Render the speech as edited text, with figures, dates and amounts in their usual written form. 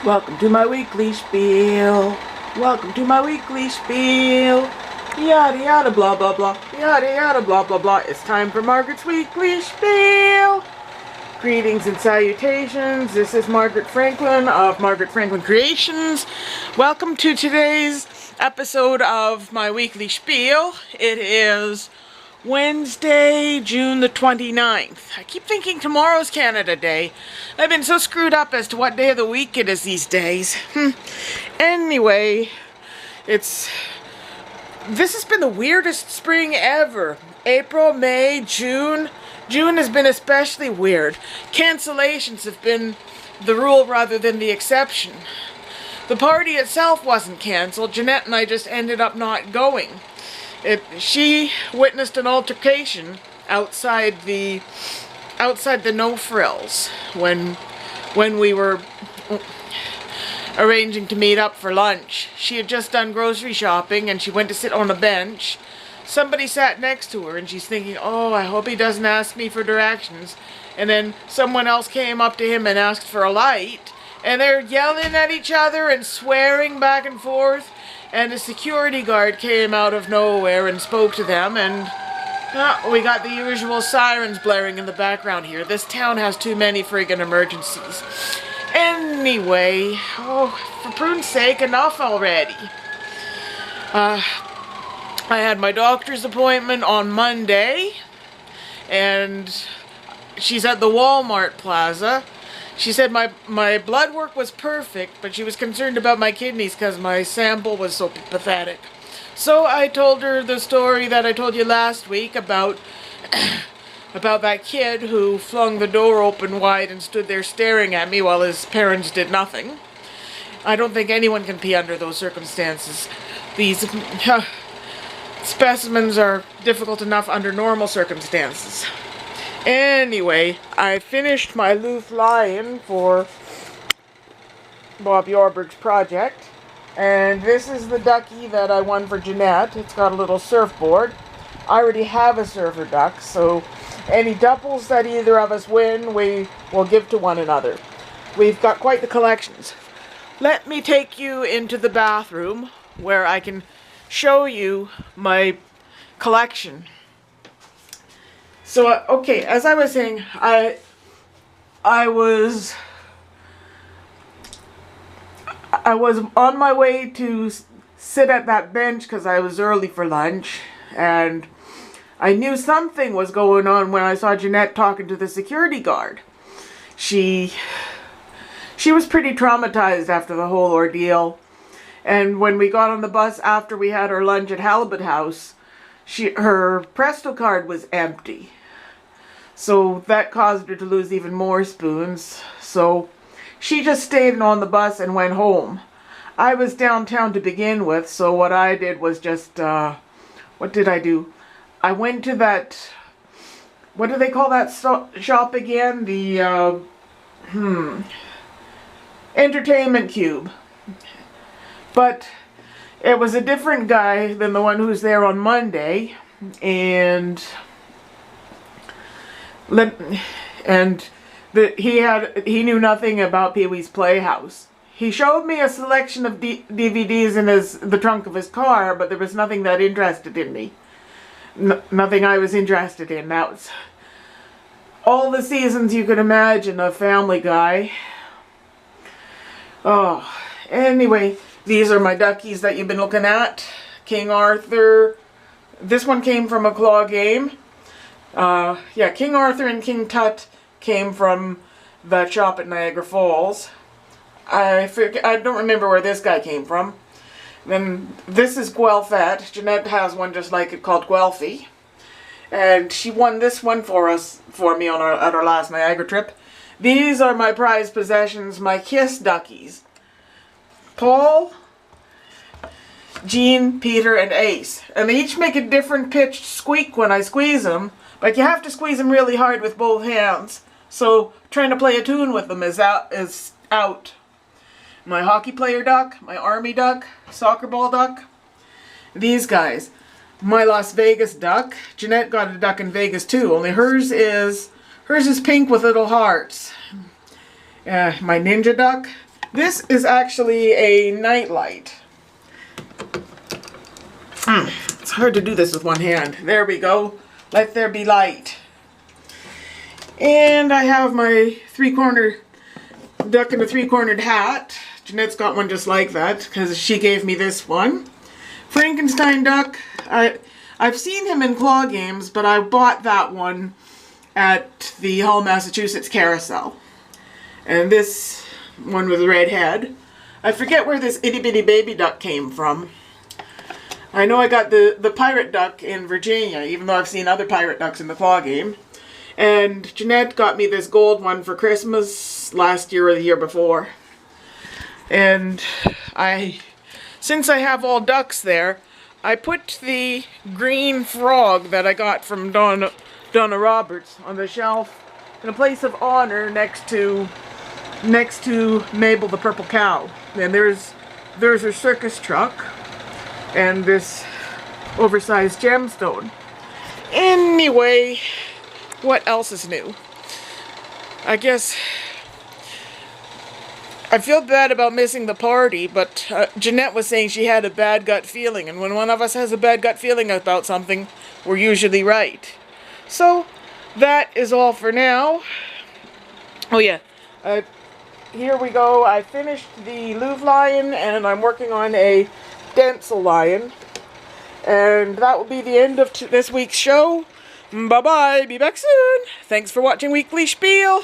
Welcome to my weekly spiel. Welcome to my weekly spiel. Yada yada blah blah blah. Yada yada blah blah blah. It's time for Margaret's weekly spiel. Greetings and salutations. This is Margaret Franklin of Margaret Franklin Creations. Welcome to today's episode of my weekly spiel. It is Wednesday, June the 29th. I keep thinking tomorrow's Canada Day. I've been so screwed up as to what day of the week it is these days. Anyway, this has been the weirdest spring ever. April, May, June. June has been especially weird. Cancellations have been the rule rather than the exception. The party itself wasn't cancelled. Jeanette and I just ended up not going. She witnessed an altercation outside the No Frills when we were arranging to meet up for lunch. She had just done grocery shopping and she went to sit on a bench. Somebody sat next to her and she's thinking, oh, I hope he doesn't ask me for directions. And then someone else came up to him and asked for a light. And they're yelling at each other and swearing back and forth. And a security guard came out of nowhere and spoke to them, and we got the usual sirens blaring in the background here. This town has too many friggin' emergencies. Anyway, for prune's sake, enough already. I had my doctor's appointment on Monday, and she's at the Walmart Plaza. She said my blood work was perfect, but she was concerned about my kidneys because my sample was so pathetic. So I told her the story that I told you last week about that kid who flung the door open wide and stood there staring at me while his parents did nothing. I don't think anyone can pee under those circumstances. These specimens are difficult enough under normal circumstances. Anyway, I finished my Louvre Lion for Bob Yorberg's project. And this is the ducky that I won for Jeanette. It's got a little surfboard. I already have a surfer duck, so any doubles that either of us win, we will give to one another. We've got quite the collections. Let me take you into the bathroom where I can show you my collection. So, okay, as I was saying, I was on my way to sit at that bench because I was early for lunch, and I knew something was going on when I saw Jeanette talking to the security guard. She was pretty traumatized after the whole ordeal, and when we got on the bus after we had our lunch at Halibut House, her Presto card was empty. So that caused her to lose even more spoons. So she just stayed on the bus and went home. I was downtown to begin with, so what I did was just, what did I do? I went to that, what do they call that shop again? The, Entertainment Cube. But it was a different guy than the one who's there on Monday, and he knew nothing about Pee-wee's Playhouse. He showed me a selection of DVDs in the trunk of his car, but there was nothing that interested in me. Nothing I was interested in. That was all the seasons you could imagine of Family Guy. Oh, anyway, these are my duckies that you've been looking at. King Arthur. This one came from a claw game. Yeah, King Arthur and King Tut came from that shop at Niagara Falls. I don't remember where this guy came from. Then this is Guelphette. Jeanette has one just like it called Guelphy. And she won this one for me at our last Niagara trip. These are my prized possessions, my Kiss duckies. Paul, Jean, Peter, and Ace. And they each make a different pitched squeak when I squeeze them. But you have to squeeze them really hard with both hands. So trying to play a tune with them is out. My hockey player duck, my army duck, soccer ball duck. These guys. My Las Vegas duck. Jeanette got a duck in Vegas too, only hers is pink with little hearts. My ninja duck. This is actually a night light. It's hard to do this with one hand. There we go. Let there be light. And I have my three-cornered duck in a three-cornered hat. Jeanette's got one just like that because she gave me this one. Frankenstein duck. I've seen him in claw games, but I bought that one at the Hull, Massachusetts carousel. And this one with a red head. I forget where this itty bitty baby duck came from. I know I got the pirate duck in Virginia, even though I've seen other pirate ducks in the claw game. And Jeanette got me this gold one for Christmas last year or the year before. And since I have all ducks there, I put the green frog that I got from Donna Roberts on the shelf in a place of honor next to Mabel the purple cow. And there's her circus truck and this oversized gemstone. Anyway, what else is new? I guess I feel bad about missing the party, but Jeanette was saying she had a bad gut feeling, and when one of us has a bad gut feeling about something, we're usually right. So, that is all for now. Oh yeah, here we go. I finished the Louvre lion, and I'm working on a Denzel lion. And that will be the end of this week's show. Bye-bye. Be back soon. Thanks for watching Weekly Spiel.